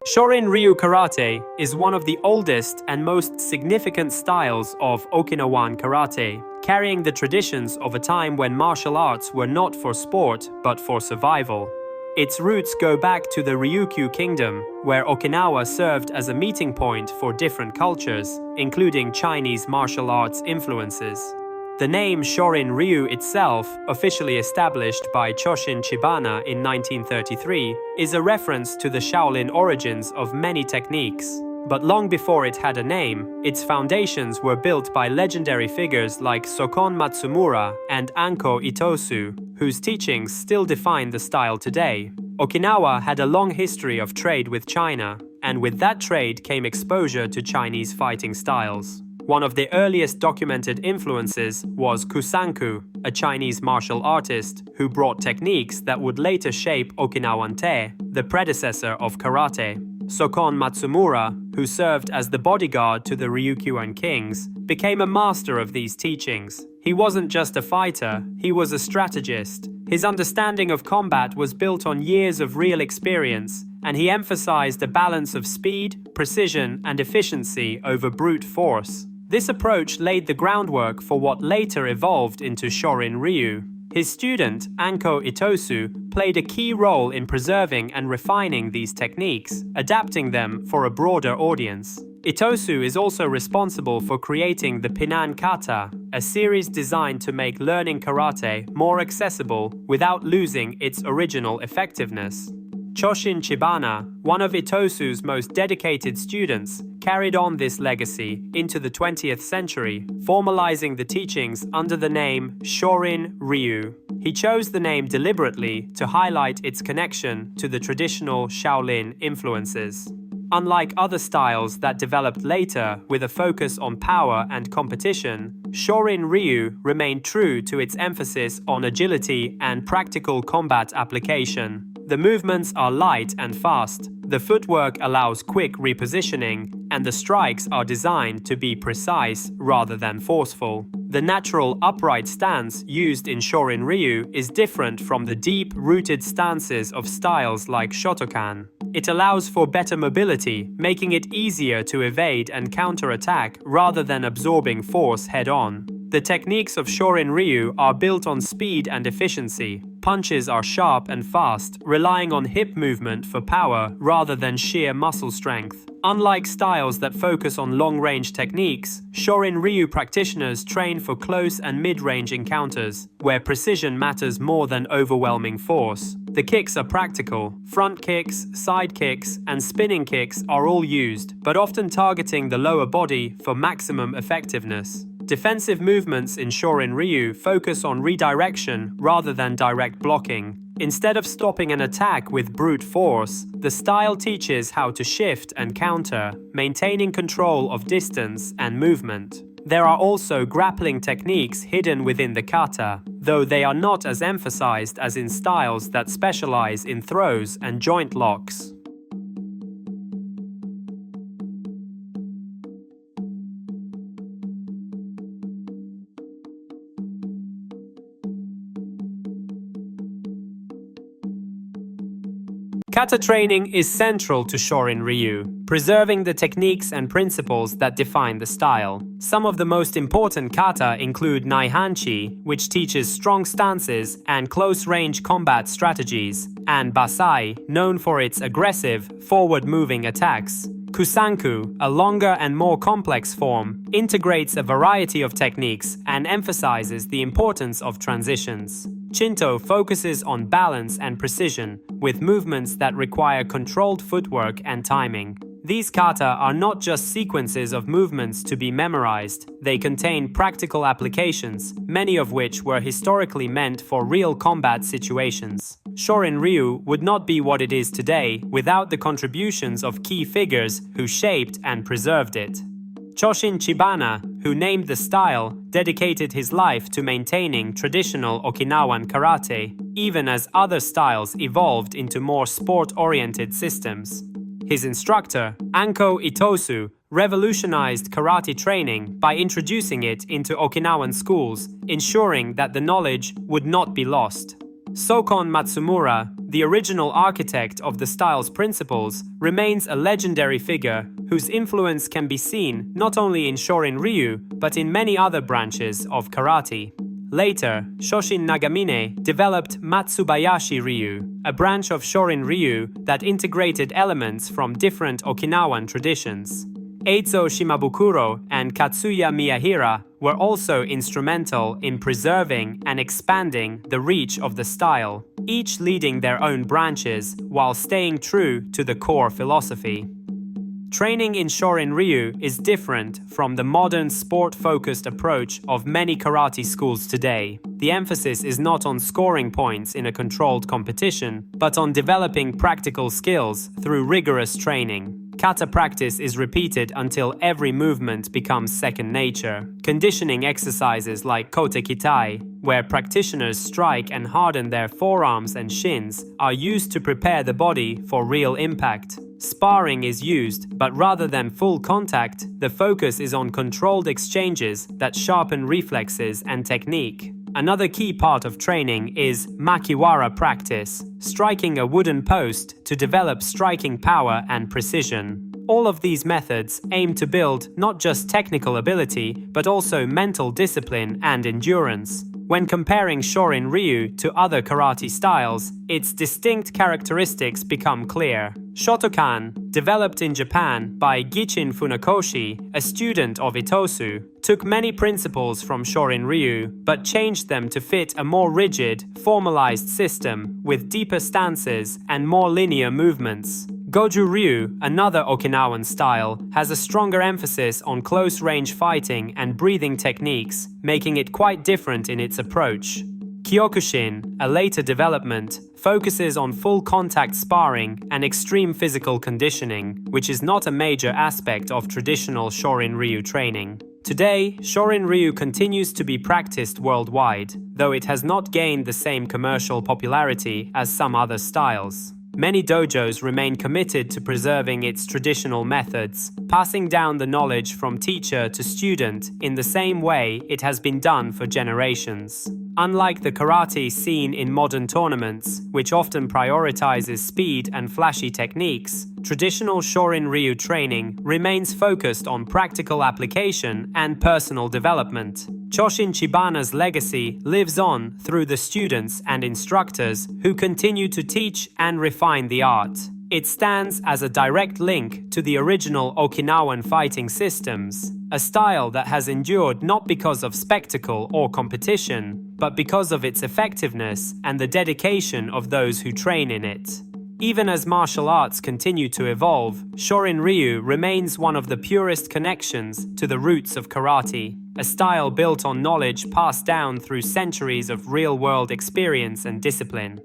Shorin Ryu karate is one of the oldest and most significant styles of Okinawan karate, carrying the traditions of a time when martial arts were not for sport but for survival. Its roots go back to the Ryukyu kingdom, where Okinawa served as a meeting point for different cultures, including Chinese martial arts influences. The name Shorin Ryu itself, officially established by Choshin Chibana in 1933, is a reference to the Shaolin origins of many techniques. But long before it had a name, its foundations were built by legendary figures like Sokon Matsumura and Anko Itosu, whose teachings still define the style today. Okinawa had a long history of trade with China, and with that trade came exposure to Chinese fighting styles. One of the earliest documented influences was Kusanku, a Chinese martial artist who brought techniques that would later shape Okinawan Te, the predecessor of karate. Sokon Matsumura, who served as the bodyguard to the Ryukyuan kings, became a master of these teachings. He wasn't just a fighter, he was a strategist. His understanding of combat was built on years of real experience, and he emphasized a balance of speed, precision, and efficiency over brute force. This approach laid the groundwork for what later evolved into Shorin Ryu. His student, Anko Itosu, played a key role in preserving and refining these techniques, adapting them for a broader audience. Itosu is also responsible for creating the Pinan Kata, a series designed to make learning karate more accessible without losing its original effectiveness. Choshin Chibana, one of Itosu's most dedicated students, carried on this legacy into the 20th century, formalizing the teachings under the name Shorin Ryu. He chose the name deliberately to highlight its connection to the traditional Shaolin influences. Unlike other styles that developed later with a focus on power and competition, Shorin Ryu remained true to its emphasis on agility and practical combat application. The movements are light and fast, the footwork allows quick repositioning, and the strikes are designed to be precise rather than forceful. The natural upright stance used in Shorin Ryu is different from the deep-rooted stances of styles like Shotokan. It allows for better mobility, making it easier to evade and counterattack rather than absorbing force head-on. The techniques of Shorin Ryu are built on speed and efficiency. Punches are sharp and fast, relying on hip movement for power rather than sheer muscle strength. Unlike styles that focus on long-range techniques, Shorin Ryu practitioners train for close and mid-range encounters, where precision matters more than overwhelming force. The kicks are practical. Front kicks, side kicks, and spinning kicks are all used, but often targeting the lower body for maximum effectiveness. Defensive movements in Shorin Ryu focus on redirection rather than direct blocking. Instead of stopping an attack with brute force, the style teaches how to shift and counter, maintaining control of distance and movement. There are also grappling techniques hidden within the kata, though they are not as emphasized as in styles that specialize in throws and joint locks. Kata training is central to Shorin Ryu, preserving the techniques and principles that define the style. Some of the most important kata include Naihanchi, which teaches strong stances and close-range combat strategies, and Basai, known for its aggressive, forward-moving attacks. Kusanku, a longer and more complex form, integrates a variety of techniques and emphasizes the importance of transitions. Shinto focuses on balance and precision, with movements that require controlled footwork and timing. These kata are not just sequences of movements to be memorized, they contain practical applications, many of which were historically meant for real combat situations. Shorin Ryu would not be what it is today without the contributions of key figures who shaped and preserved it. Choshin Chibana, who named the style, dedicated his life to maintaining traditional Okinawan karate, even as other styles evolved into more sport-oriented systems. His instructor, Anko Itosu, revolutionized karate training by introducing it into Okinawan schools, ensuring that the knowledge would not be lost. Sokon Matsumura, the original architect of the style's principles, remains a legendary figure whose influence can be seen not only in Shorin Ryu but in many other branches of karate. Later, Shoshin Nagamine developed Matsubayashi Ryu, a branch of Shorin Ryu that integrated elements from different Okinawan traditions. Eizo Shimabukuro and Katsuya Miyahira were also instrumental in preserving and expanding the reach of the style, each leading their own branches while staying true to the core philosophy. Training in Shorin Ryu is different from the modern sport-focused approach of many karate schools today. The emphasis is not on scoring points in a controlled competition, but on developing practical skills through rigorous training. Kata practice is repeated until every movement becomes second nature. Conditioning exercises like kote kitai, where practitioners strike and harden their forearms and shins, are used to prepare the body for real impact. Sparring is used, but rather than full contact, the focus is on controlled exchanges that sharpen reflexes and technique. Another key part of training is makiwara practice, striking a wooden post to develop striking power and precision. All of these methods aim to build not just technical ability, but also mental discipline and endurance. When comparing Shorin Ryu to other karate styles, its distinct characteristics become clear. Shotokan, developed in Japan by Gichin Funakoshi, a student of Itosu, took many principles from Shorin Ryu, but changed them to fit a more rigid, formalized system with deeper stances and more linear movements. Goju Ryu, another Okinawan style, has a stronger emphasis on close-range fighting and breathing techniques, making it quite different in its approach. Kyokushin, a later development, focuses on full-contact sparring and extreme physical conditioning, which is not a major aspect of traditional Shorin Ryu training. Today, Shorin Ryu continues to be practiced worldwide, though it has not gained the same commercial popularity as some other styles. Many dojos remain committed to preserving its traditional methods, passing down the knowledge from teacher to student in the same way it has been done for generations. Unlike the karate seen in modern tournaments, which often prioritizes speed and flashy techniques, traditional Shorin Ryu training remains focused on practical application and personal development. Choshin Chibana's legacy lives on through the students and instructors who continue to teach and refine the art. It stands as a direct link to the original Okinawan fighting systems, a style that has endured not because of spectacle or competition, but because of its effectiveness and the dedication of those who train in it. Even as martial arts continue to evolve, Shorin Ryu remains one of the purest connections to the roots of karate, a style built on knowledge passed down through centuries of real-world experience and discipline.